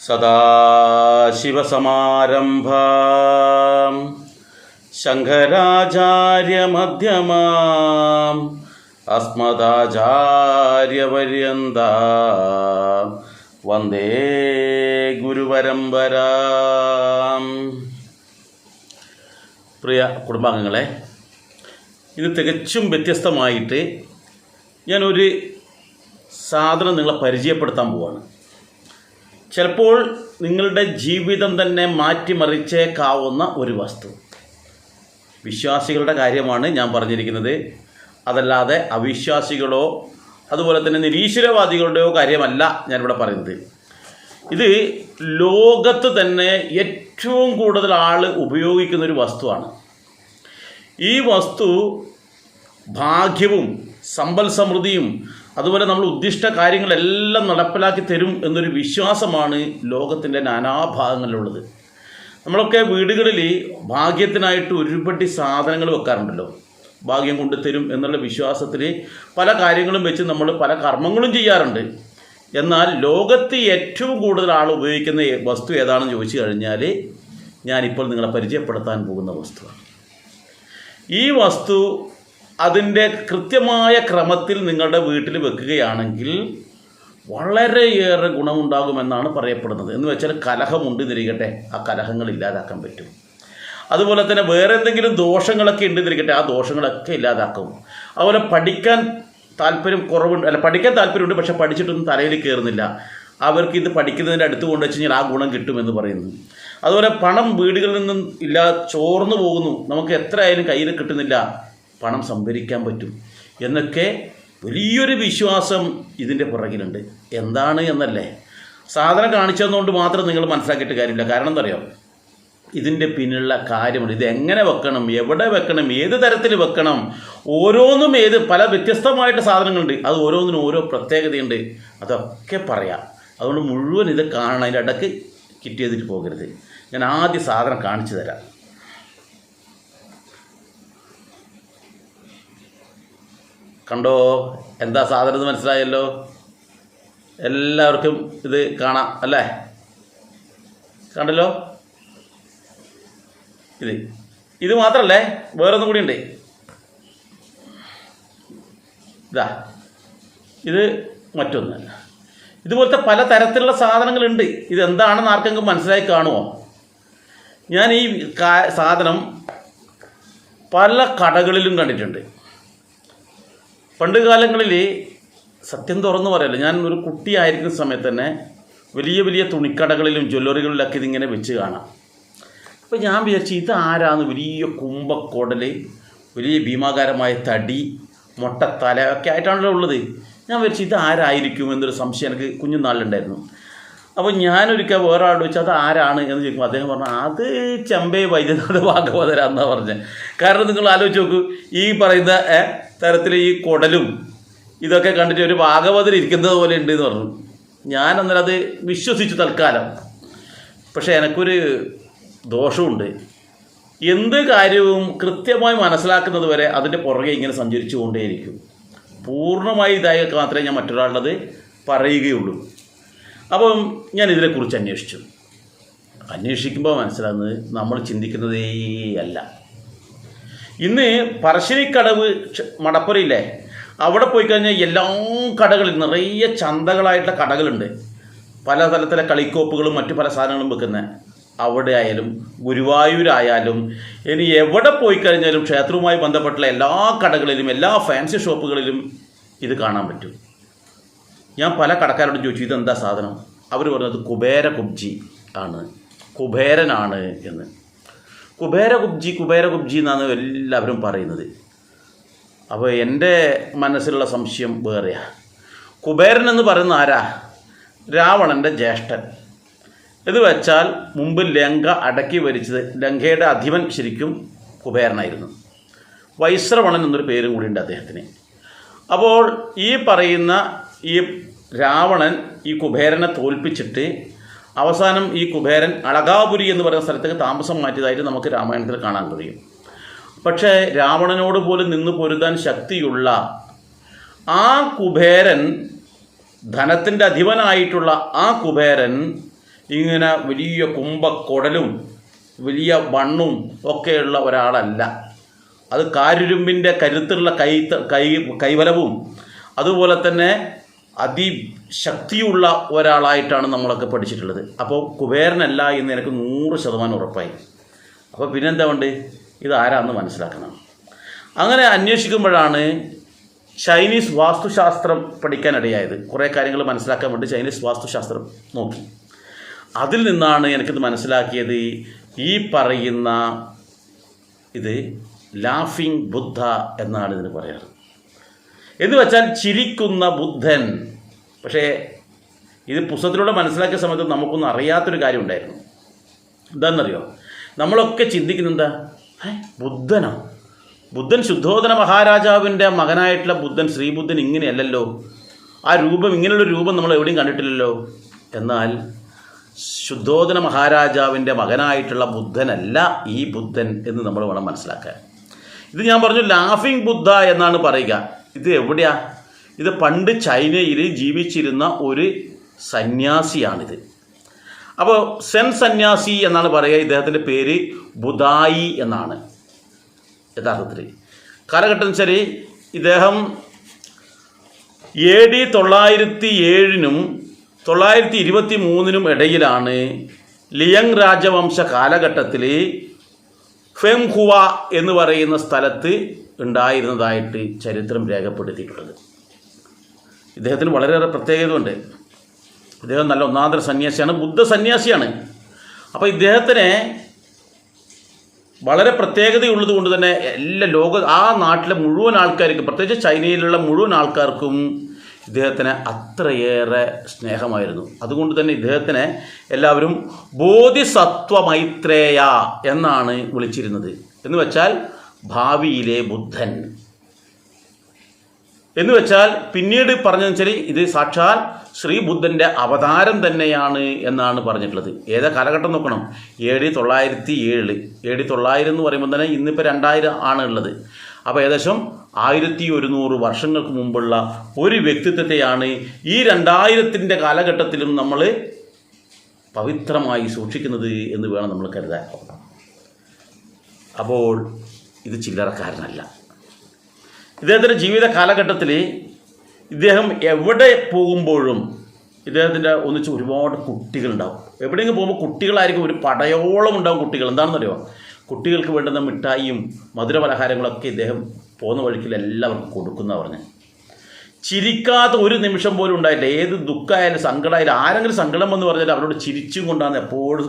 സദാശിവസമാരംഭാം ശങ്കരാചാര്യമധ്യമാം അസ്മദാചാര്യപര്യന്താം വന്ദേ ഗുരുപരമ്പരാം. പ്രിയ കുടുംബാംഗങ്ങളെ, ഇത് തികച്ചും വ്യത്യസ്തമായിട്ട് ഞാനൊരു സാധനം നിങ്ങളെ പരിചയപ്പെടുത്താൻ പോവാണ്. ചിലപ്പോൾ നിങ്ങളുടെ ജീവിതം തന്നെ മാറ്റിമറിച്ചേക്കാവുന്ന ഒരു വസ്തു. വിശ്വാസികളുടെ കാര്യമാണ് ഞാൻ പറഞ്ഞിരിക്കുന്നത്, അതല്ലാതെ അവിശ്വാസികളോ അതുപോലെ തന്നെ നിരീശ്വരവാദികളുടെയോ കാര്യമല്ല ഞാനിവിടെ പറയുന്നത്. ഇത് ലോകത്ത് തന്നെ ഏറ്റവും കൂടുതൽ ആൾ ഉപയോഗിക്കുന്നൊരു വസ്തുവാണ്. ഈ വസ്തു ഭാഗ്യവും സമ്പൽ സമൃദ്ധിയും അതുപോലെ നമ്മൾ ഉദ്ദിഷ്ട കാര്യങ്ങളെല്ലാം നടപ്പിലാക്കി തരും എന്നൊരു വിശ്വാസമാണ് ലോകത്തിൻ്റെ നാനാഭാഗങ്ങളിലുള്ളത്. നമ്മളൊക്കെ വീടുകളിൽ ഭാഗ്യത്തിനായിട്ട് ഒരുപടി സാധനങ്ങൾ വെക്കാറുണ്ടല്ലോ. ഭാഗ്യം കൊണ്ട് തരും എന്നുള്ള വിശ്വാസത്തിൽ പല കാര്യങ്ങളും വെച്ച് നമ്മൾ പല കർമ്മങ്ങളും ചെയ്യാറുണ്ട്. എന്നാൽ ലോകത്ത് ഏറ്റവും കൂടുതൽ ആൾ ഉപയോഗിക്കുന്ന വസ്തു ഏതാണെന്ന് ചോദിച്ചു കഴിഞ്ഞാൽ ഞാനിപ്പോൾ നിങ്ങളെ പരിചയപ്പെടുത്താൻ പോകുന്ന വസ്തുവാണ്. ഈ വസ്തു അതിൻ്റെ കൃത്യമായ ക്രമത്തിൽ നിങ്ങളുടെ വീട്ടിൽ വെക്കുകയാണെങ്കിൽ വളരെയേറെ ഗുണമുണ്ടാകുമെന്നാണ് പറയപ്പെടുന്നത്. എന്ന് വെച്ചാൽ കലഹമുണ്ട് തിരികട്ടെ, ആ കലഹങ്ങൾ ഇല്ലാതാക്കാൻ പറ്റും. അതുപോലെ തന്നെ വേറെ എന്തെങ്കിലും ദോഷങ്ങളൊക്കെ ഉണ്ട് തിരികട്ടെ, ആ ദോഷങ്ങളൊക്കെ ഇല്ലാതാക്കും. അതുപോലെ പഠിക്കാൻ താല്പര്യമുണ്ട്, പക്ഷെ പഠിച്ചിട്ടൊന്നും തലയിൽ കയറുന്നില്ല. അവർക്ക് ഇത് പഠിക്കുന്നതിൻ്റെ അടുത്ത് കൊണ്ട് വെച്ച് കഴിഞ്ഞാൽ ആ ഗുണം കിട്ടുമെന്ന് പറയുന്നു. അതുപോലെ പണം വീടുകളിൽ നിന്നും ചോർന്നു പോകുന്നു, നമുക്ക് എത്ര ആയാലും കയ്യിൽ കിട്ടുന്നില്ല, പണം സംഭരിക്കാൻ പറ്റും എന്നൊക്കെ വലിയൊരു വിശ്വാസം ഇതിൻ്റെ പുറകിലുണ്ട്. എന്താണ് എന്നല്ലേ, സാധനം കാണിച്ചതുകൊണ്ട് മാത്രം നിങ്ങൾ മനസ്സിലാക്കിയിട്ട് കാര്യമില്ല. കാരണം എന്താ പറയുക, ഇതിൻ്റെ പിന്നിലുള്ള കാര്യമുണ്ട്. ഇത് എങ്ങനെ വെക്കണം, എവിടെ വെക്കണം, ഏത് തരത്തിൽ വെക്കണം, ഓരോന്നും പല വ്യത്യസ്തമായിട്ട് സാധനങ്ങളുണ്ട്. അത് ഓരോന്നിനും ഓരോ പ്രത്യേകതയുണ്ട്. അതൊക്കെ പറയാം. അതുകൊണ്ട് മുഴുവൻ ഇത് കാണണം, അതിൻ്റെ ഇടയ്ക്ക് കിട്ടിയതിട്ട് പോകരുത്. ഞാൻ ആദ്യ സാധനം കാണിച്ചു തരാം. കണ്ടോ, എന്താ സാധനം മനസ്സിലായല്ലോ? എല്ലാവർക്കും ഇത് കാണാം അല്ലേ? കണ്ടല്ലോ. ഇത് മാത്രമല്ലേ, വേറൊന്നും കൂടി ഉണ്ട്. ഇത് മറ്റൊന്ന്. ഇതുപോലത്തെ പല തരത്തിലുള്ള സാധനങ്ങളുണ്ട്. ഇതെന്താണെന്ന് ആർക്കെങ്കിലും മനസ്സിലായി കാണുമോ? ഞാൻ ഈ സാധനം പല കടകളിലും കണ്ടിട്ടുണ്ട്. പണ്ട് കാലങ്ങളിൽ സത്യം തുറന്നു പറയല്ലോ, ഞാൻ ഒരു കുട്ടിയായിരിക്കുന്ന സമയത്ത് തന്നെ വലിയ വലിയ തുണിക്കടകളിലും ജ്വല്ലറികളിലൊക്കെ ഇതിങ്ങനെ വെച്ച് കാണാം. അപ്പോൾ ഞാൻ വിചാരിച്ചു ഇതാരാന്ന്. വലിയ കുംഭക്കൊടൽ, വലിയ ഭീമാകാരമായ തടി, മൊട്ടത്തല ഒക്കെ ആയിട്ടാണല്ലോ ഉള്ളത്. ഞാൻ വിചാരിച്ചു ഇതാരായിരിക്കും എന്നൊരു സംശയം എനിക്ക് കുഞ്ഞുനാളിലുണ്ടായിരുന്നു. അപ്പോൾ ഞാനൊരിക്കൽ വേറെ ആളോട് ചോദിച്ചാൽ അത് ആരാണ് എന്ന് ചോദിക്കുമ്പോൾ അദ്ദേഹം പറഞ്ഞു അത് ചെമ്പൈ വൈദ്യനാഥ ഭാഗവതരാന്നാണ് പറഞ്ഞത്. കാരണം നിങ്ങൾ ആലോചിച്ച് നോക്കൂ, ഈ പറയുന്ന തരത്തിൽ ഈ കുടലും ഇതൊക്കെ കണ്ടിട്ട് ഒരു ഭാഗവതർ ഇരിക്കുന്നത് പോലെ ഉണ്ട് എന്ന് പറഞ്ഞു. ഞാൻ അന്നേരം അത് വിശ്വസിച്ചു തൽക്കാലം. പക്ഷേ എനിക്കൊരു ദോഷമുണ്ട്. എന്ത് കാര്യവും കൃത്യമായി മനസ്സിലാക്കുന്നത് വരെ അതിൻ്റെ പുറകെ ഇങ്ങനെ സഞ്ചരിച്ചു കൊണ്ടേയിരിക്കും. പൂർണ്ണമായി ഇതായി മാത്രമേ ഞാൻ മറ്റൊരാളുള്ളത് പറയുകയുള്ളൂ. അപ്പം ഞാൻ ഇതിനെക്കുറിച്ച് അന്വേഷിക്കുമ്പോൾ മനസ്സിലാകുന്നത് നമ്മൾ ചിന്തിക്കുന്നതേ അല്ല. ഇന്ന് പറശ്ശിനിക്കടവ് മടപ്പുരയില്ലേ, അവിടെ പോയി കഴിഞ്ഞാൽ എല്ലാ കടകളിൽ നിറയെ ചന്തകളായിട്ടുള്ള കടകളുണ്ട്. പല തരത്തിലെ കളിക്കോപ്പുകളും മറ്റു പല സാധനങ്ങളും വെക്കുന്നത്. അവിടെ ആയാലും ഗുരുവായൂരായാലും ഇനി എവിടെ പോയി കഴിഞ്ഞാലും ക്ഷേത്രവുമായി ബന്ധപ്പെട്ടുള്ള എല്ലാ കടകളിലും എല്ലാ ഫാൻസി ഷോപ്പുകളിലും ഇത് കാണാൻ പറ്റും. ഞാൻ പല കടക്കാരോടും ചോദിച്ചു ഇതെന്താ സാധനം. അവർ പറഞ്ഞത് കുബേര കുബ്ജി ആണ്, കുബേരനാണ് എന്ന്. കുബേര കുബ്ജി എന്നാണ് എല്ലാവരും പറയുന്നത്. അപ്പോൾ എൻ്റെ മനസ്സിലുള്ള സംശയം വേറെയാണ്. കുബേരൻ എന്ന് പറയുന്ന ആരാ? രാവണൻ്റെ ജ്യേഷ്ഠൻ. ഇത് വെച്ചാൽ മുമ്പ് ലങ്ക അടക്കി ഭരിച്ചത്, ലങ്കയുടെ അധിപൻ ശരിക്കും കുബേരനായിരുന്നു. വൈശ്രവണൻ എന്നൊരു പേരും കൂടിയുണ്ട് അദ്ദേഹത്തിന്. അപ്പോൾ ഈ പറയുന്ന ഈ രാവണൻ ഈ കുബേരനെ തോൽപ്പിച്ചിട്ട് അവസാനം ഈ കുബേരൻ അളകാപുരി എന്ന് പറയുന്ന സ്ഥലത്തേക്ക് താമസം മാറ്റിയതായിട്ട് നമുക്ക് രാമായണത്തിൽ കാണാൻ കഴിയും. പക്ഷേ രാവണനോട് പോലും നിന്ന് പൊരുതാൻ ശക്തിയുള്ള ആ കുബേരൻ, ധനത്തിൻ്റെ അധിപനായിട്ടുള്ള ആ കുബേരൻ ഇങ്ങനെ വലിയ കുംഭക്കുടലും വലിയ വണ്ണും ഒക്കെയുള്ള ഒരാളല്ല. അത് കാരുരുമ്പിൻ്റെ കരുത്തുള്ള കൈവലവും അതുപോലെ തന്നെ അതിശക്തിയുള്ള ഒരാളായിട്ടാണ് നമ്മളൊക്കെ പഠിച്ചിട്ടുള്ളത്. അപ്പോൾ കുബേരനല്ല എന്ന് എനിക്ക് 100% ഉറപ്പായി. അപ്പോൾ പിന്നെന്താ ഉണ്ട്, ഇതാരാന്ന് മനസ്സിലാക്കണം. അങ്ങനെ അന്വേഷിക്കുമ്പോഴാണ് ചൈനീസ് വാസ്തുശാസ്ത്രം പഠിക്കാനിടയായത്. കുറേ കാര്യങ്ങൾ മനസ്സിലാക്കാൻ വേണ്ടി ചൈനീസ് വാസ്തുശാസ്ത്രം നോക്കി. അതിൽ നിന്നാണ് എനിക്കിത് മനസ്സിലാക്കിയത്, ഈ പറയുന്ന ഇത് ലാഫിംഗ് ബുദ്ധ എന്നാണ് ഇതിന് പറയാറ്. എന്ന് വെച്ചാൽ ചിരിക്കുന്ന ബുദ്ധൻ. പക്ഷേ ഇത് പുസ്തകത്തിലൂടെ മനസ്സിലാക്കിയ സമയത്ത് നമുക്കൊന്നും അറിയാത്തൊരു കാര്യം ഉണ്ടായിരുന്നു. എന്താണെന്നറിയോ, നമ്മളൊക്കെ ചിന്തിക്കുന്നത് എന്താ, ബുദ്ധനോ, ബുദ്ധൻ ശുദ്ധോധന മഹാരാജാവിൻ്റെ മകനായിട്ടുള്ള ബുദ്ധൻ, ശ്രീബുദ്ധൻ ഇങ്ങനെയല്ലല്ലോ, ആ രൂപം, ഇങ്ങനെയുള്ള രൂപം നമ്മൾ എവിടെയും കണ്ടിട്ടില്ലല്ലോ. എന്നാൽ ശുദ്ധോധന മഹാരാജാവിൻ്റെ മകനായിട്ടുള്ള ബുദ്ധനല്ല ഈ ബുദ്ധൻ എന്ന് നമ്മൾ വേണം മനസ്സിലാക്കാൻ. ഇത് ഞാൻ പറഞ്ഞു ലാഫിംഗ് ബുദ്ധ എന്നാണ് പറയുക. ഇത് എവിടെയാ? ഇത് പണ്ട് ചൈനയിൽ ജീവിച്ചിരുന്ന ഒരു സന്യാസിയാണിത്. അപ്പോൾ സെൻ സന്യാസി എന്നാണ് പറയുക. ഇദ്ദേഹത്തിൻ്റെ പേര് ബുധായി എന്നാണ് യഥാർത്ഥത്തിൽ. കാലഘട്ടം ശരി, ഇദ്ദേഹം AD 907 923 ഇടയിലാണ് ലിയങ് രാജവംശ കാലഘട്ടത്തിൽ ഫെങ്ഹുവ എന്ന് പറയുന്ന സ്ഥലത്ത് ഉണ്ടായിരുന്നതായിട്ട് ചരിത്രം രേഖപ്പെടുത്തിയിട്ടുള്ളത്. ഇദ്ദേഹത്തിന് വളരെയേറെ പ്രത്യേകതയുണ്ട്. ഇദ്ദേഹം നല്ല ഒന്നാന്തര സന്യാസിയാണ്, ബുദ്ധ സന്യാസിയാണ്. അപ്പോൾ ഇദ്ദേഹത്തിന് വളരെ പ്രത്യേകതയുള്ളത് കൊണ്ട് തന്നെ ആ നാട്ടിലെ മുഴുവൻ ആൾക്കാർക്കും, പ്രത്യേകിച്ച് ചൈനയിലുള്ള മുഴുവൻ ആൾക്കാർക്കും ഇദ്ദേഹത്തിന് അത്രയേറെ സ്നേഹമായിരുന്നു. അതുകൊണ്ട് തന്നെ ഇദ്ദേഹത്തിനെ എല്ലാവരും ബോധിസത്വ മൈത്രേയ എന്നാണ് വിളിച്ചിരുന്നത്. എന്ന് വെച്ചാൽ ഭാവിയിലെ ബുദ്ധൻ എന്ന് വെച്ചാൽ പിന്നീട് പറഞ്ഞതെന്ന് വെച്ചാൽ ഇത് സാക്ഷാൽ ശ്രീബുദ്ധൻ്റെ അവതാരം തന്നെയാണ് എന്നാണ് പറഞ്ഞിട്ടുള്ളത്. ഏതാ കാലഘട്ടം നോക്കണം, AD 907. AD 900 എന്ന് പറയുമ്പോൾ തന്നെ ഇന്നിപ്പോൾ 2000 ആണ് ഉള്ളത്. അപ്പോൾ ഏകദേശം 1100 വർഷങ്ങൾക്ക് മുമ്പുള്ള ഒരു വ്യക്തിത്വത്തെയാണ് ഈ 2000ൻ്റെ കാലഘട്ടത്തിലും നമ്മൾ പവിത്രമായി സൂക്ഷിക്കുന്നത് എന്ന് വേണം നമ്മൾ കരുതാൻ. അപ്പോൾ ഇത് ചില്ലറക്കാരനല്ല. ഇദ്ദേഹത്തിൻ്റെ ജീവിത കാലഘട്ടത്തിൽ ഇദ്ദേഹം എവിടെ പോകുമ്പോഴും ഇദ്ദേഹത്തിൻ്റെ ഒന്നിച്ച് ഒരുപാട് കുട്ടികളുണ്ടാവും. എവിടെയെങ്കിലും പോകുമ്പോൾ കുട്ടികളായിരിക്കും, ഒരു പടയോളം ഉണ്ടാവും കുട്ടികൾ. എന്താണെന്നറിയോ, കുട്ടികൾക്ക് വേണ്ടുന്ന മിഠായിയും മധുരപലഹാരങ്ങളൊക്കെ ഇദ്ദേഹം പോകുന്ന വഴിക്കിൽ എല്ലാവർക്കും കൊടുക്കുന്ന പറഞ്ഞ്. ചിരിക്കാത്ത ഒരു നിമിഷം പോലും ഉണ്ടായില്ല. ഏത് ദുഃഖമായാലും സങ്കടമായാലും ആരെങ്കിലും സങ്കടം എന്ന് പറഞ്ഞാൽ അവരോട് ചിരിച്ചും കൊണ്ടാണ് എപ്പോഴും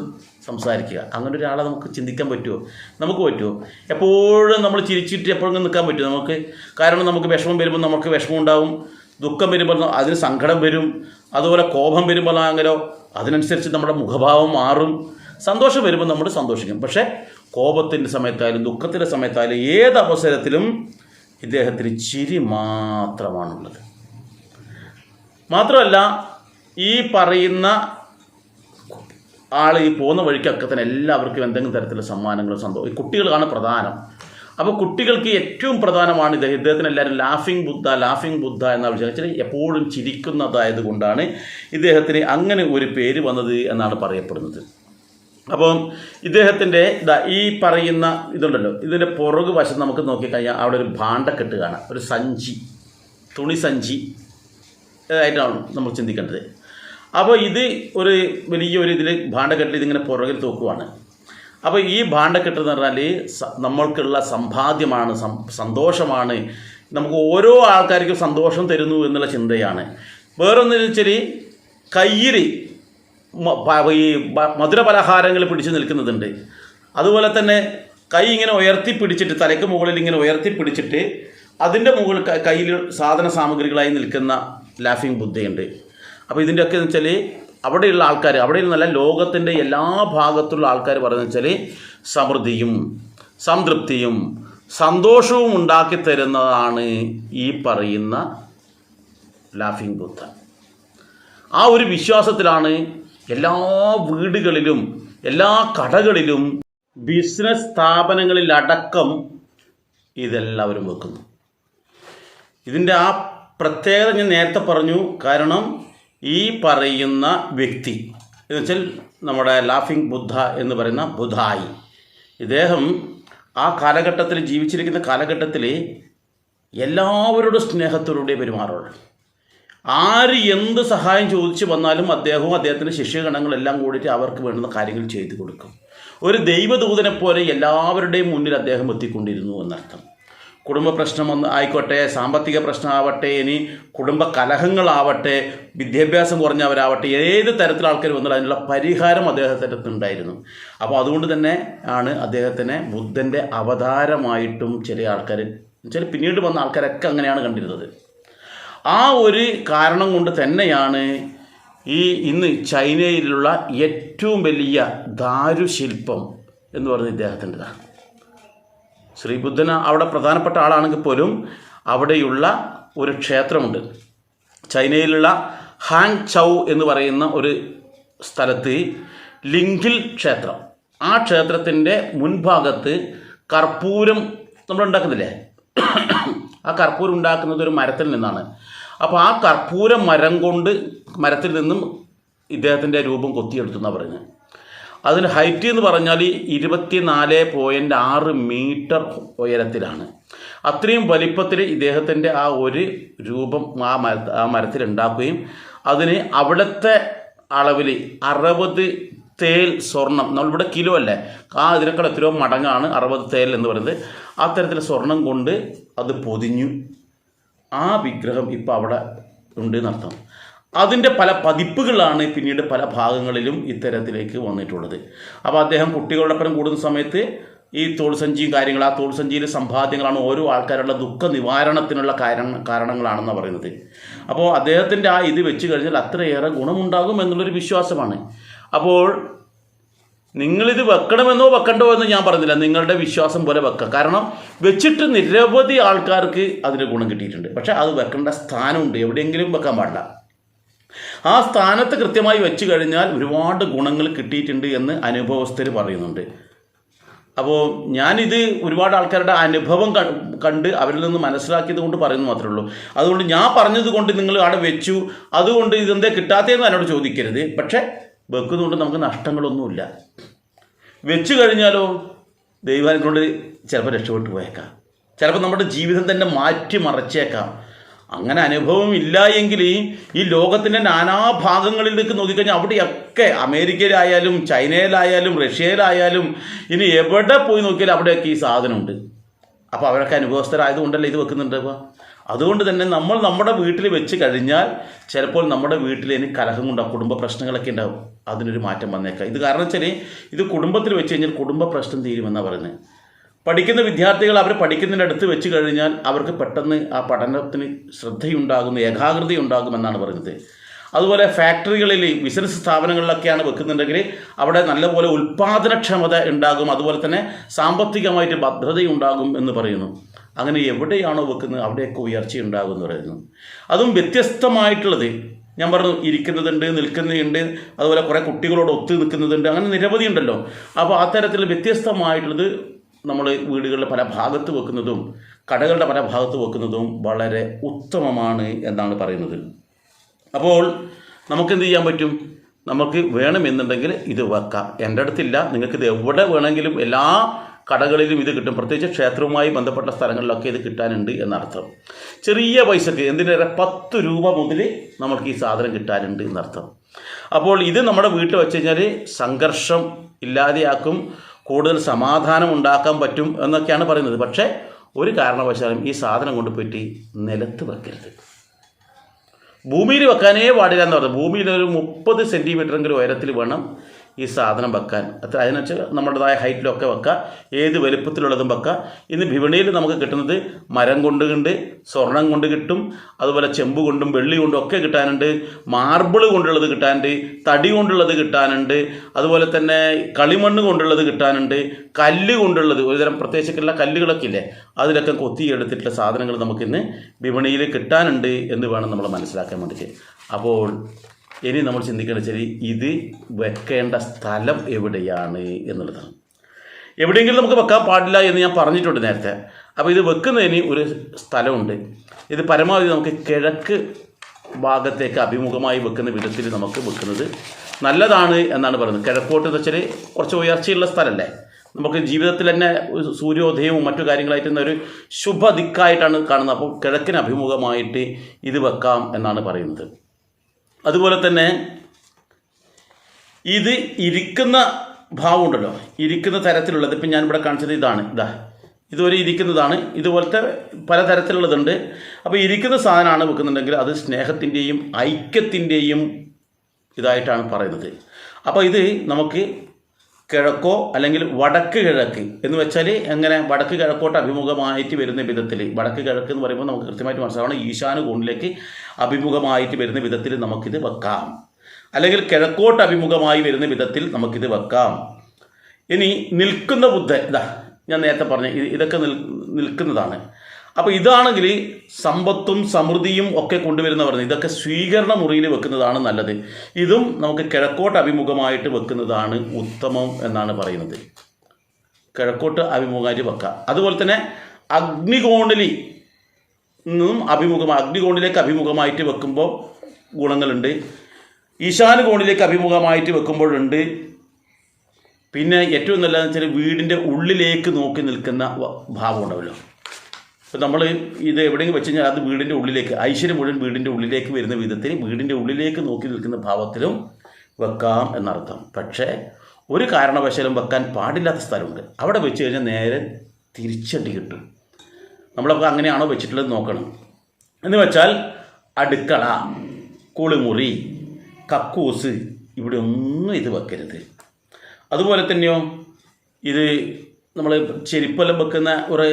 സംസാരിക്കുക. അങ്ങനെ ഒരാളെ നമുക്ക് ചിന്തിക്കാൻ പറ്റുമോ? നമുക്ക് പറ്റുമോ? എപ്പോഴും നമ്മൾ ചിരിച്ചിട്ട് എപ്പോഴും നിൽക്കാൻ പറ്റുമോ നമുക്ക്? കാരണം നമുക്ക് വിഷമം വരുമ്പോൾ നമുക്ക് വിഷമം ഉണ്ടാവും, ദുഃഖം വരുമ്പോൾ അതിന് സങ്കടം വരും, അതുപോലെ കോപം വരുമ്പോൾ അങ്ങനെ അതിനനുസരിച്ച് നമ്മുടെ മുഖഭാവം മാറും, സന്തോഷം വരുമ്പോൾ നമ്മൾ സന്തോഷിക്കും. പക്ഷേ കോപത്തിൻ്റെ സമയത്തായാലും ദുഃഖത്തിൻ്റെ സമയത്തായാലും ഏത് അവസരത്തിലും ഇദ്ദേഹത്തിന് ചിരി മാത്രമാണുള്ളത്. മാത്രമല്ല ഈ പറയുന്ന ആൾ ഈ പോകുന്ന വഴിക്കൊക്കെ തന്നെ എല്ലാവർക്കും എന്തെങ്കിലും തരത്തിലുള്ള സമ്മാനങ്ങളും സന്തോഷം. കുട്ടികളാണ് പ്രധാനം. അപ്പോൾ കുട്ടികൾക്ക് ഏറ്റവും പ്രധാനമാണ് ഇദ്ദേഹത്തിന് എല്ലാവരും ലാഫിംഗ് ബുദ്ധ എന്ന വിചാരിച്ചാൽ എപ്പോഴും ചിരിക്കുന്നതായത് കൊണ്ടാണ് ഇദ്ദേഹത്തിന് അങ്ങനെ ഒരു പേര് വന്നത് എന്നാണ് പറയപ്പെടുന്നത്. അപ്പം ഇദ്ദേഹത്തിൻ്റെ ഈ പറയുന്ന ഇതുണ്ടല്ലോ, ഇതിൻ്റെ പുറകു വശം നമുക്ക് നോക്കിക്കഴിഞ്ഞാൽ അവിടെ ഒരു ഭാണ്ഡക്കെട്ട് കാണാം, ഒരു സഞ്ചി, തുണി സഞ്ചി ആയിട്ടാണ് നമ്മൾ ചിന്തിക്കേണ്ടത്. അപ്പോൾ ഇത് ഒരു വലിയൊരു ഇതിൽ ഭാണ്ഡക്കെട്ടിൽ ഇതിങ്ങനെ പുറകിൽ തൂക്കുവാണ്. അപ്പോൾ ഈ ഭാണ്ഡക്കെട്ട് എന്ന് പറഞ്ഞാൽ നമ്മൾക്കുള്ള സമ്പാദ്യമാണ്, സന്തോഷമാണ്, നമുക്ക് ഓരോ ആൾക്കാർക്കും സന്തോഷം തരുന്നു എന്നുള്ള ചിന്തയാണ്. വേറൊന്നെന്ന് വെച്ചാൽ കയ്യിൽ ഈ മധുരപലഹാരങ്ങൾ പിടിച്ച് നിൽക്കുന്നതുണ്ട്. അതുപോലെ തന്നെ കൈ ഇങ്ങനെ ഉയർത്തിപ്പിടിച്ചിട്ട്, തലയ്ക്ക് മുകളിൽ ഇങ്ങനെ ഉയർത്തിപ്പിടിച്ചിട്ട് അതിൻ്റെ മുകളിൽ കയ്യിൽ സാധന സാമഗ്രികളായി നിൽക്കുന്ന ലാഫിംഗ് ബുദ്ധയുണ്ട്. അപ്പോൾ ഇതിൻ്റെയൊക്കെ എന്ന് വെച്ചാൽ അവിടെയുള്ള ആൾക്കാർ, അവിടെയുള്ള ലോകത്തിൻ്റെ എല്ലാ ഭാഗത്തുള്ള ആൾക്കാർ പറയുന്നത് വെച്ചാൽ സമൃദ്ധിയും സംതൃപ്തിയും സന്തോഷവും ഉണ്ടാക്കി തരുന്നതാണ് ഈ പറയുന്ന ലാഫിംഗ് ബുദ്ധ. ആ ഒരു വിശ്വാസത്തിലാണ് എല്ലാ വീടുകളിലും എല്ലാ കടകളിലും ബിസിനസ് സ്ഥാപനങ്ങളിലടക്കം ഇതെല്ലാവരും വെക്കുന്നു. ഇതിൻ്റെ ആ പ്രത്യേകത ഞാൻ നേരത്തെ പറഞ്ഞു. കാരണം ഈ പറയുന്ന വ്യക്തി എന്നുവെച്ചാൽ നമ്മുടെ ലാഫിംഗ് ബുദ്ധ എന്ന് പറയുന്ന ബുധായി. ഇദ്ദേഹം ആ കാലഘട്ടത്തിൽ ജീവിച്ചിരിക്കുന്ന കാലഘട്ടത്തിൽ എല്ലാവരോടും സ്നേഹത്തോടെ പെരുമാറുള്ളൂ. ആര് എന്ത് സഹായം ചോദിച്ചു വന്നാലും അദ്ദേഹവും അദ്ദേഹത്തിൻ്റെ ശിഷ്യഗണങ്ങളെല്ലാം കൂടിയിട്ട് അവർക്ക് വേണ്ടുന്ന കാര്യങ്ങൾ ചെയ്തു കൊടുക്കും. ഒരു ദൈവദൂതനെ പോലെ എല്ലാവരുടെയും മുന്നിൽ അദ്ദേഹം എത്തിക്കൊണ്ടിരുന്നു എന്നർത്ഥം. കുടുംബ പ്രശ്നം ആയിക്കോട്ടെ, സാമ്പത്തിക പ്രശ്നമാവട്ടെ, ഇനി കുടുംബ കലഹങ്ങളാവട്ടെ, വിദ്യാഭ്യാസം കുറഞ്ഞവരാവട്ടെ, ഏത് തരത്തിൽ ആൾക്കാർ വന്നാലും അതിനുള്ള പരിഹാരം അദ്ദേഹത്തിൻ്റെ അടുത്തുണ്ടായിരുന്നു. അപ്പോൾ അതുകൊണ്ട് തന്നെ ആണ് അദ്ദേഹത്തിനെ ബുദ്ധൻ്റെ അവതാരമായിട്ടും ചില ആൾക്കാർ, ചില പിന്നീട് വന്ന ആൾക്കാരൊക്കെ അങ്ങനെയാണ് കണ്ടിരുന്നത്. ആ ഒരു കാരണം കൊണ്ട് തന്നെയാണ് ഇന്ന് ചൈനയിലുള്ള ഏറ്റവും വലിയ ദാരുശില്പം എന്ന് പറയുന്നത് ഇദ്ദേഹത്തിൻ്റെതാണ്. ശ്രീബുദ്ധൻ അവിടെ പ്രധാനപ്പെട്ട ആളാണെങ്കിൽ പോലും അവിടെയുള്ള ഒരു ക്ഷേത്രമുണ്ട്. ചൈനയിലുള്ള ഹാങ് ചൗ എന്ന് പറയുന്ന ഒരു സ്ഥലത്ത് ലിംഗിൽ ക്ഷേത്രം. ആ ക്ഷേത്രത്തിൻ്റെ മുൻഭാഗത്ത് കർപ്പൂരം നമ്മൾ ഉണ്ടാക്കുന്നില്ലേ, ആ കർപ്പൂരം ഉണ്ടാക്കുന്നത് ഒരു മരത്തിൽ നിന്നാണ്. അപ്പോൾ ആ കർപ്പൂര മരത്തിൽ നിന്നും ഇദ്ദേഹത്തിൻ്റെ രൂപം കൊത്തിയെടുത്തു എന്നാണ് പറയുന്നത്. അതിന് ഹൈറ്റ് എന്ന് പറഞ്ഞാൽ 24.6 മീറ്റർ ഉയരത്തിലാണ്. അത്രയും വലിപ്പത്തിൽ ഇദ്ദേഹത്തിൻ്റെ ആ ഒരു രൂപം ആ മരത്തിൽ ഉണ്ടാക്കുകയും അതിന് അവിടുത്തെ അളവിൽ 60 തേൽ സ്വർണം, നമ്മളിവിടെ കിലോ അല്ലേ, ഇതിനേക്കാൾ എത്രയോ മടങ്ങാണ് 60 തേൽ എന്ന് പറയുന്നത്. ആ തരത്തിൽ സ്വർണം കൊണ്ട് അത് പൊതിഞ്ഞു. ആ വിഗ്രഹം ഇപ്പോൾ അവിടെ ഉണ്ട് എന്നർത്ഥം. അതിൻ്റെ പല പതിപ്പുകളാണ് പിന്നീട് പല ഭാഗങ്ങളിലും ഇത്തരത്തിലേക്ക് വന്നിട്ടുള്ളത്. അപ്പോൾ അദ്ദേഹം കുട്ടികളോടൊപ്പം കൂടുന്ന സമയത്ത് ഈ തോൾസഞ്ചിയും കാര്യങ്ങൾ, ആ തോൾസഞ്ചിയിലെ സമ്പാദ്യങ്ങളാണ് ഓരോ ആൾക്കാരുടെ ദുഃഖ നിവാരണത്തിനുള്ള കാരണങ്ങളാണെന്നാണ് പറയുന്നത്. അപ്പോൾ അദ്ദേഹത്തിൻ്റെ ആ ഇത് വെച്ച് കഴിഞ്ഞാൽ അത്രയേറെ ഗുണമുണ്ടാകും എന്നുള്ളൊരു വിശ്വാസമാണ്. അപ്പോൾ നിങ്ങളിത് വെക്കണമെന്നോ വെക്കണ്ടോ എന്ന് ഞാൻ പറഞ്ഞില്ല, നിങ്ങളുടെ വിശ്വാസം പോലെ വെക്കുക. കാരണം വെച്ചിട്ട് നിരവധി ആൾക്കാർക്ക് അതിന് ഗുണം കിട്ടിയിട്ടുണ്ട്. പക്ഷേ അത് വെക്കേണ്ട സ്ഥാനമുണ്ട്, എവിടെയെങ്കിലും വെക്കാൻ പാടില്ല. ആ സ്ഥാനത്ത് കൃത്യമായി വെച്ച് കഴിഞ്ഞാൽ ഒരുപാട് ഗുണങ്ങൾ കിട്ടിയിട്ടുണ്ട് എന്ന് അനുഭവസ്ഥർ പറയുന്നുണ്ട്. അപ്പോൾ ഞാനിത് ഒരുപാട് ആൾക്കാരുടെ അനുഭവം കണ്ട് അവരിൽ നിന്ന് മനസ്സിലാക്കിയത് കൊണ്ട് പറയുന്നത് മാത്രമേ ഉള്ളൂ. അതുകൊണ്ട് ഞാൻ പറഞ്ഞത് കൊണ്ട് നിങ്ങൾ അവിടെ വെച്ചു, അതുകൊണ്ട് ഇതെന്തേ കിട്ടാത്തതെന്ന് എന്നോട് ചോദിക്കരുത്. പക്ഷേ വെക്കുന്നതുകൊണ്ട് നമുക്ക് നഷ്ടങ്ങളൊന്നുമില്ല. വെച്ച് കഴിഞ്ഞാലോ ദൈവാനുഗ്രഹം കൊണ്ട് ചിലപ്പോൾ രക്ഷപ്പെട്ടു പോയേക്കാം, ചിലപ്പോൾ നമ്മുടെ ജീവിതം തന്നെ മാറ്റിമറിച്ചേക്കാം. അങ്ങനെ അനുഭവം ഇല്ല എങ്കിൽ ഈ ലോകത്തിൻ്റെ നാനാഭാഗങ്ങളിലേക്ക് നോക്കിക്കഴിഞ്ഞാൽ അവിടെയൊക്കെ, അമേരിക്കയിലായാലും ചൈനയിലായാലും റഷ്യയിലായാലും ഇനി എവിടെ പോയി നോക്കിയാലും അവിടെയൊക്കെ ഈ സാധനമുണ്ട്. അപ്പോൾ അവരൊക്കെ അനുഭവസ്ഥരായതുകൊണ്ടല്ലേ ഇത് വെക്കുന്നുണ്ട്. അപ്പോൾ അതുകൊണ്ട് തന്നെ നമ്മൾ നമ്മുടെ വീട്ടിൽ വെച്ച് കഴിഞ്ഞാൽ ചിലപ്പോൾ നമ്മുടെ വീട്ടിൽ ഇനി കലഹം ഉണ്ടാകും, കുടുംബ പ്രശ്നങ്ങളൊക്കെ ഉണ്ടാകും. അതിനൊരു മാറ്റം വന്നേക്കാം. ഇത് കാരണം വെച്ചാൽ ഇത് കുടുംബത്തിൽ വെച്ച് കഴിഞ്ഞാൽ കുടുംബ പ്രശ്നം തീരുമെന്നാണ് പറയുന്നത്. പഠിക്കുന്ന വിദ്യാർത്ഥികൾ അവർ പഠിക്കുന്നതിൻ്റെ അടുത്ത് വെച്ച് കഴിഞ്ഞാൽ അവർക്ക് പെട്ടെന്ന് ആ പഠനത്തിന് ശ്രദ്ധയുണ്ടാകുന്നു, ഏകാഗ്രത ഉണ്ടാകുമെന്നാണ് പറയുന്നത്. അതുപോലെ ഫാക്ടറികളിൽ, ബിസിനസ് സ്ഥാപനങ്ങളിലൊക്കെയാണ് വെക്കുന്നുണ്ടെങ്കിൽ അവിടെ നല്ലപോലെ ഉൽപ്പാദനക്ഷമത ഉണ്ടാകും, അതുപോലെ തന്നെ സാമ്പത്തികമായിട്ട് ഭദ്രതയുണ്ടാകും എന്ന് പറയുന്നു. അങ്ങനെ എവിടെയാണോ വെക്കുന്നത് അവിടെയൊക്കെ ഉയർച്ചയുണ്ടാകും എന്ന് പറയുന്നു. അതും വ്യത്യസ്തമായിട്ടുള്ളത് ഞാൻ പറഞ്ഞു, ഇരിക്കുന്നതുണ്ട്, നിൽക്കുന്നതുണ്ട്, അതുപോലെ കുറേ കുട്ടികളോട് ഒത്തു നിൽക്കുന്നതുണ്ട്, അങ്ങനെ നിരവധി ഉണ്ടല്ലോ. അപ്പോൾ ആ തരത്തിൽ വ്യത്യസ്തമായിട്ടുള്ളത് നമ്മൾ വീടുകളിലെ പല ഭാഗത്ത് വെക്കുന്നതും കടകളുടെ പല ഭാഗത്ത് വെക്കുന്നതും വളരെ ഉത്തമമാണ് എന്നാണ് പറയുന്നത്. അപ്പോൾ നമുക്കെന്ത് ചെയ്യാൻ പറ്റും? നമുക്ക് വേണമെന്നുണ്ടെങ്കിൽ ഇത് വെക്കാം. എൻ്റെ അടുത്തില്ല, നിങ്ങൾക്കിത് എവിടെ വേണമെങ്കിലും എല്ലാ കടകളിലും ഇത് കിട്ടും. പ്രത്യേകിച്ച് ക്ഷേത്രവുമായി ബന്ധപ്പെട്ട സ്ഥലങ്ങളിലൊക്കെ ഇത് കിട്ടാനുണ്ട് എന്നർത്ഥം. ചെറിയ പൈസക്ക്, എന്തിനേറെ 10 രൂപ മുതൽ നമുക്ക് ഈ സാധനം കിട്ടാനുണ്ട് എന്നർത്ഥം. അപ്പോൾ ഇത് നമ്മുടെ വീട്ടിൽ വെച്ച് കഴിഞ്ഞാൽ സംഘർഷം ഇല്ലാതെയാക്കും, കൂടുതൽ സമാധാനം ഉണ്ടാക്കാൻ പറ്റും എന്നൊക്കെയാണ് പറയുന്നത്. പക്ഷേ ഒരു കാരണവശാലും ഈ സാധനം കൊണ്ടുപോയിട്ട് നിലത്ത് വെക്കരുത്. ഭൂമിയിൽ വെക്കാനേ പാടില്ല എന്ന് പറഞ്ഞത്. ഭൂമിയിൽ ഒരു 30 സെൻറ്റിമീറ്ററെങ്കിലും ഉയരത്തിൽ വേണം ഈ സാധനം വെക്കാൻ. അതിനനുസരിച്ച് നമ്മുടേതായ ഹൈറ്റിലൊക്കെ വെക്കുക, ഏത് വലുപ്പത്തിലുള്ളതും വെക്കുക. ഇന്ന് വിപണിയിൽ നമുക്ക് കിട്ടുന്നത് മരം കൊണ്ട് സ്വർണം കൊണ്ട് കിട്ടും, അതുപോലെ ചെമ്പ് കൊണ്ടും വെള്ളി കൊണ്ടും ഒക്കെ കിട്ടാനുണ്ട്, മാർബിൾ കൊണ്ടുള്ളത് കിട്ടാനുണ്ട്, തടി കൊണ്ടുള്ളത് കിട്ടാനുണ്ട്, അതുപോലെ തന്നെ കളിമണ്ണ് കൊണ്ടുള്ളത് കിട്ടാനുണ്ട്, കല്ല് കൊണ്ടുള്ളത്, ഒരുതരം പ്രത്യേകിച്ചുള്ള കല്ലുകളൊക്കെ ഇല്ലേ, അതിലൊക്കെ കൊത്തിയെടുത്തിട്ടുള്ള സാധനങ്ങൾ നമുക്കിന്ന് വിപണിയിൽ കിട്ടാനുണ്ട് എന്ന് വേണം നമ്മൾ മനസ്സിലാക്കാൻ വേണ്ടിയിട്ട്. അപ്പോൾ ഇനി നമ്മൾ ചിന്തിക്കേണ്ടത് ശരി, ഇത് വെക്കേണ്ട സ്ഥലം എവിടെയാണ് എന്നുള്ളതാണ്. എവിടെയെങ്കിലും നമുക്ക് വെക്കാൻ പാടില്ല എന്ന് ഞാൻ പറഞ്ഞിട്ടുണ്ട് നേരത്തെ. അപ്പോൾ ഇത് വെക്കുന്നതിന് ഒരു സ്ഥലമുണ്ട്. ഇത് പരമാവധി നമുക്ക് കിഴക്ക് ഭാഗത്തേക്ക് അഭിമുഖമായി വെക്കുന്ന വിധത്തിൽ നമുക്ക് വെക്കുന്നത് നല്ലതാണ് എന്നാണ് പറയുന്നത്. കിഴക്കോട്ട് എന്ന് വെച്ചാൽ കുറച്ച് ഉയർച്ചയുള്ള സ്ഥലമല്ലേ, നമുക്ക് ജീവിതത്തിൽ തന്നെ സൂര്യോദയവും മറ്റു കാര്യങ്ങളായിട്ട് ഒരു ശുഭദിക്കായിട്ടാണ് കാണുന്നത്. അപ്പോൾ കിഴക്കിന് അഭിമുഖമായിട്ട് ഇത് വെക്കാം എന്നാണ് പറയുന്നത്. അതുപോലെ തന്നെ ഇത് ഇരിക്കുന്ന ഭാവം ഉണ്ടല്ലോ, ഇരിക്കുന്ന തരത്തിലുള്ളത് ഇപ്പം ഞാനിവിടെ കാണിച്ചത് ഇതുവരെ ഇരിക്കുന്നതാണ്. ഇതുപോലത്തെ പലതരത്തിലുള്ളതുണ്ട്. അപ്പോൾ ഇരിക്കുന്ന സാധനമാണ് വെക്കുന്നുണ്ടെങ്കിൽ അത് സ്നേഹത്തിൻ്റെയും ഐക്യത്തിൻ്റെയും ഇതായിട്ടാണ് പറയുന്നത്. അപ്പോൾ ഇത് നമുക്ക് കിഴക്കോ അല്ലെങ്കിൽ വടക്ക് കിഴക്ക് എന്ന് വെച്ചാൽ എങ്ങനെ, വടക്ക് കിഴക്കോട്ട് അഭിമുഖമായിട്ട് വരുന്ന വിധത്തിൽ, വടക്ക് കിഴക്ക് എന്ന് പറയുമ്പോൾ നമുക്ക് കൃത്യമായിട്ട് മനസ്സിലാവണം ഈശാന കോണിലേക്ക് അഭിമുഖമായിട്ട് വരുന്ന വിധത്തിൽ നമുക്കിത് വെക്കാം, അല്ലെങ്കിൽ കിഴക്കോട്ട് അഭിമുഖമായി വരുന്ന വിധത്തിൽ നമുക്കിത് വെക്കാം. ഇനി നിൽക്കുന്ന ബുദ്ധൻ, ഞാൻ നേരത്തെ പറഞ്ഞ ഇതൊക്കെ നിൽക്കുന്നതാണ്. അപ്പോൾ ഇതാണെങ്കിൽ സമ്പത്തും സമൃദ്ധിയും ഒക്കെ കൊണ്ടുവരുന്ന പറഞ്ഞത് ഇതൊക്കെ സ്വീകരണ മുറിയിൽ വെക്കുന്നതാണ് നല്ലത്. ഇതും നമുക്ക് കിഴക്കോട്ട് അഭിമുഖമായിട്ട് വെക്കുന്നതാണ് ഉത്തമം എന്നാണ് പറയുന്നത്. കിഴക്കോട്ട് അഭിമുഖമായിട്ട് വെക്കാം. അതുപോലെ തന്നെ അഗ്നികോണിൽ നിന്നും അഗ്നികോണിലേക്ക് അഭിമുഖമായിട്ട് വെക്കുമ്പോൾ ഗുണങ്ങളുണ്ട്. ഈശാനകോണിലേക്ക് അഭിമുഖമായിട്ട് വെക്കുമ്പോഴുണ്ട്. പിന്നെ ഏറ്റവും നല്ലതെന്ന് വെച്ചാൽ വീടിൻ്റെ ഉള്ളിലേക്ക് നോക്കി നിൽക്കുന്ന ഭാവം ഉണ്ടാവുമല്ലോ. ഇപ്പോൾ നമ്മൾ ഇത് എവിടെയെങ്കിലും വെച്ച് കഴിഞ്ഞാൽ അത് വീടിൻ്റെ ഉള്ളിലേക്ക്, ഐശ്വര്യം മുഴുവൻ വീടിൻ്റെ ഉള്ളിലേക്ക് വരുന്ന വിധത്തിൽ വീടിൻ്റെ ഉള്ളിലേക്ക് നോക്കി നിൽക്കുന്ന ഭാവത്തിലും വെക്കാം എന്നർത്ഥം. പക്ഷേ ഒരു കാരണവശാലും വെക്കാൻ പാടില്ലാത്ത സ്ഥലമുണ്ട്. അവിടെ വെച്ച് കഴിഞ്ഞാൽ നേരെ തിരിച്ചടി കിട്ടും. നമ്മളപ്പോൾ അങ്ങനെയാണോ വെച്ചിട്ടുള്ളത് നോക്കണം. എന്ന് വെച്ചാൽ അടുക്കള, കുളിമുറി, കക്കൂസ്, ഇവിടെ ഒന്നും ഇത് വെക്കരുത്. അതുപോലെ തന്നെയോ ഇത് നമ്മൾ ചെരുപ്പെല്ലാം വെക്കുന്ന ഒരു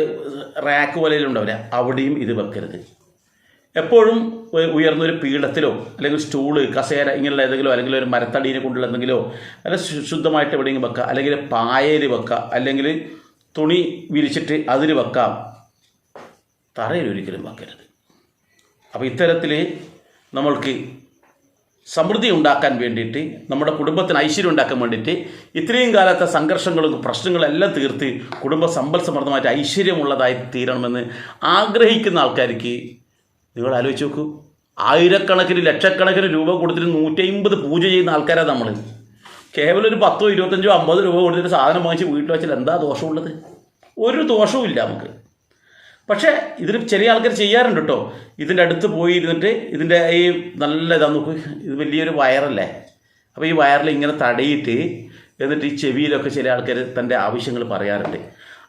റാക്ക് പോലെയുണ്ടാവില്ല, അവിടെയും ഇത് വെക്കരുത്. എപ്പോഴും ഉയർന്നൊരു പീഠത്തിലോ അല്ലെങ്കിൽ സ്റ്റൂള്, കസേര ഇങ്ങനെയുള്ള ഏതെങ്കിലും, അല്ലെങ്കിൽ ഒരു മരത്തടീനെ കൊണ്ടുള്ള എന്തെങ്കിലോ അല്ലെങ്കിൽ ശുദ്ധമായിട്ട് എവിടെയെങ്കിലും വെക്കുക, അല്ലെങ്കിൽ പായയിൽ വെക്കുക, അല്ലെങ്കിൽ തുണി വിരിച്ചിട്ട് അതിൽ വെക്കാം. തറയിൽ ഒരിക്കലും വെക്കരുത്. അപ്പോൾ ഇത്തരത്തിൽ നമ്മൾക്ക് സമൃദ്ധി ഉണ്ടാക്കാൻ വേണ്ടിയിട്ട്, നമ്മുടെ കുടുംബത്തിന് ഐശ്വര്യം ഉണ്ടാക്കാൻ വേണ്ടിയിട്ട്, ഇത്രയും കാലത്തെ സംഘർഷങ്ങളും പ്രശ്നങ്ങളെല്ലാം തീർത്ത് കുടുംബ സമ്പൽ സമൃദ്ധമായിട്ട് ഐശ്വര്യമുള്ളതായി തീരണമെന്ന് ആഗ്രഹിക്കുന്ന ആൾക്കാർക്ക് നിങ്ങൾ ആലോചിച്ച് നോക്കൂ. ആയിരക്കണക്കിന് ലക്ഷക്കണക്കിന് രൂപ കൊടുത്തിട്ട് 150 പൂജ ചെയ്യുന്ന ആൾക്കാരാണ് നമ്മൾ. കേവലം ഒരു 10, 25, 50 രൂപ കൊടുത്തിട്ട് സാധനം വാങ്ങിച്ച് വീട്ടിൽ വെച്ചാൽ എന്താ ദോഷമുള്ളത്? ഒരു ദോഷവും ഇല്ല നമുക്ക്. പക്ഷേ ഇതിൽ ചില ആൾക്കാർ ചെയ്യാറുണ്ട് കേട്ടോ. ഇതിൻ്റെ അടുത്ത് പോയി ഇരുന്നിട്ട് ഇതിൻ്റെ ഈ നല്ല ഇതാ നോക്കൂ, ഇത് വലിയൊരു വയറല്ലേ, അപ്പോൾ ഈ വയറിൽ ഇങ്ങനെ തടയിട്ട് എന്നിട്ട് ഈ ചെവിയിലൊക്കെ ചില ആൾക്കാർ തൻ്റെ ആവശ്യങ്ങൾ പറയാറുണ്ട്.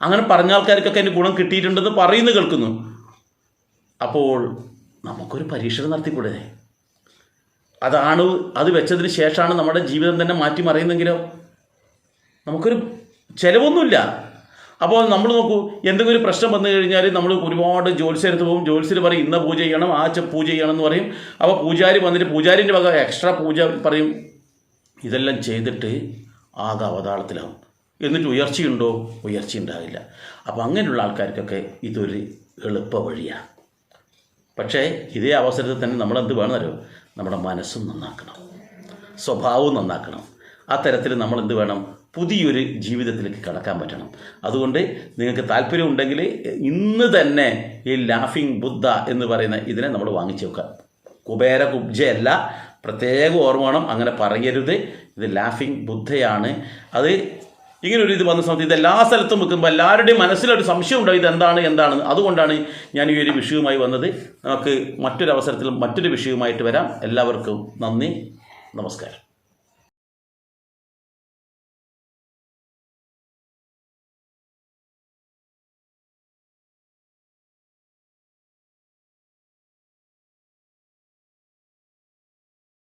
അങ്ങനെ പറഞ്ഞ ആൾക്കാർക്കൊക്കെ അതിൻ്റെ ഗുണം കിട്ടിയിട്ടുണ്ടെന്ന് പറയുന്നു കേൾക്കുന്നു. അപ്പോൾ നമുക്കൊരു പരീക്ഷണം നടത്തിക്കൂടെ? അത് വെച്ചതിന് ശേഷമാണ് നമ്മുടെ ജീവിതം തന്നെ മാറ്റി മറിയുന്നെങ്കിലോ? നമുക്കൊരു ചിലവൊന്നുമില്ല. അപ്പോൾ നമ്മൾ നോക്കൂ, എന്തെങ്കിലും ഒരു പ്രശ്നം വന്നു കഴിഞ്ഞാൽ നമ്മൾ ഒരുപാട് ജ്യോത്സ്യരത്ത് പോകും. ജ്യോത്സ്യർ പറയും ഇന്ന പൂജ ചെയ്യണം, പൂജ ചെയ്യണം എന്ന് പറയും. അപ്പോൾ പൂജാരി വന്നിട്ട് പൂജാരിൻ്റെ വക എക്സ്ട്രാ പൂജ പറയും. ഇതെല്ലാം ചെയ്തിട്ട് ആകെ അവതാളത്തിലാവും. എന്നിട്ട് ഉയർച്ചയുണ്ടോ? ഉയർച്ച ഉണ്ടാകില്ല. അപ്പോൾ അങ്ങനെയുള്ള ആൾക്കാർക്കൊക്കെ ഇതൊരു എളുപ്പ വഴിയാണ്. പക്ഷേ ഇതേ അവസരത്തിൽ തന്നെ നമ്മളെന്ത് വേണമല്ലോ, നമ്മുടെ മനസ്സും നന്നാക്കണം, സ്വഭാവവും നന്നാക്കണം. ആ തരത്തിൽ നമ്മളെന്ത് വേണം, പുതിയൊരു ജീവിതത്തിലേക്ക് കടക്കാൻ പറ്റണം. അതുകൊണ്ട് നിങ്ങൾക്ക് താല്പര്യമുണ്ടെങ്കിൽ ഇന്ന് തന്നെ ഈ ലാഫിംഗ് ബുദ്ധ എന്ന് പറയുന്ന ഇതിനെ നമ്മൾ വാങ്ങിച്ചു വെക്കുക. കുബേര കുബ്ജയല്ല, പ്രത്യേകം ഓർമ്മ വേണം, അങ്ങനെ പറയരുത്. ഇത് ലാഫിംഗ് ബുദ്ധയാണ്. അത് ഇങ്ങനൊരു ഇത് വന്ന സമയത്ത് ഇത് എല്ലാ സ്ഥലത്തും വെക്കുമ്പോൾ എല്ലാവരുടെയും മനസ്സിലൊരു സംശയം ഉണ്ടാവും എന്താണെന്ന്. അതുകൊണ്ടാണ് ഞാൻ ഈ ഒരു വിഷയവുമായി വന്നത്. നമുക്ക് മറ്റൊരു അവസരത്തിൽ മറ്റൊരു വിഷയവുമായിട്ട് വരാം. എല്ലാവർക്കും നന്ദി, നമസ്കാരം.